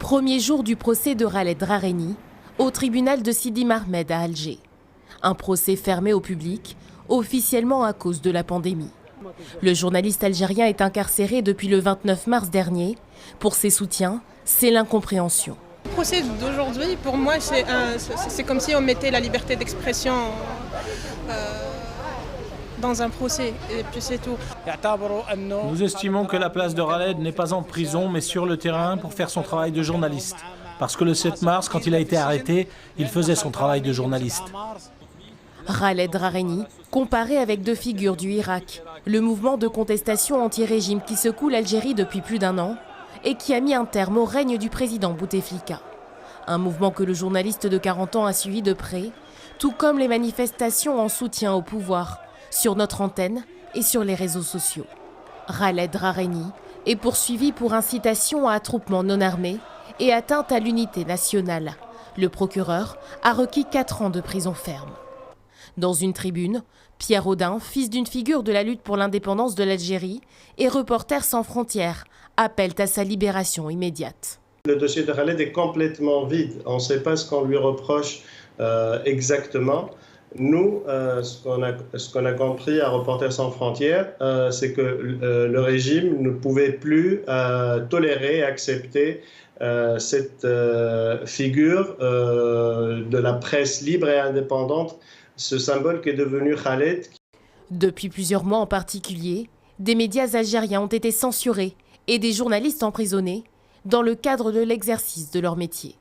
Premier jour du procès de Khaled Drareni au tribunal de Sidi Mohamed à Alger. Un procès fermé au public, officiellement à cause de la pandémie. Le journaliste algérien est incarcéré depuis le 29 mars dernier. Pour ses soutiens, c'est l'incompréhension. Le procès d'aujourd'hui, pour moi, c'est comme si on mettait la liberté d'expression dans un procès, et puis c'est tout. Nous estimons que la place de Khaled n'est pas en prison, mais sur le terrain pour faire son travail de journaliste. Parce que le 7 mars, quand il a été arrêté, il faisait son travail de journaliste. Khaled Drareni, comparé avec deux figures du Irak, le mouvement de contestation anti-régime qui secoue l'Algérie depuis plus d'un an et qui a mis un terme au règne du président Bouteflika. Un mouvement que le journaliste de 40 ans a suivi de près, tout comme les manifestations en soutien au pouvoir, sur notre antenne et sur les réseaux sociaux. Khaled Drareni est poursuivi pour incitation à attroupement non armé et atteinte à l'unité nationale. Le procureur a requis 4 ans de prison ferme. Dans une tribune, Pierre Audin, fils d'une figure de la lutte pour l'indépendance de l'Algérie et Reporters sans frontières, appellent à sa libération immédiate. Le dossier de Khaled est complètement vide. On ne sait pas ce qu'on lui reproche exactement. Nous, ce qu'on a compris à Reporters sans frontières, c'est que le régime ne pouvait plus tolérer et accepter cette figure de la presse libre et indépendante, ce symbole qu'est devenu Khaled. Depuis plusieurs mois en particulier, des médias algériens ont été censurés et des journalistes emprisonnés dans le cadre de l'exercice de leur métier.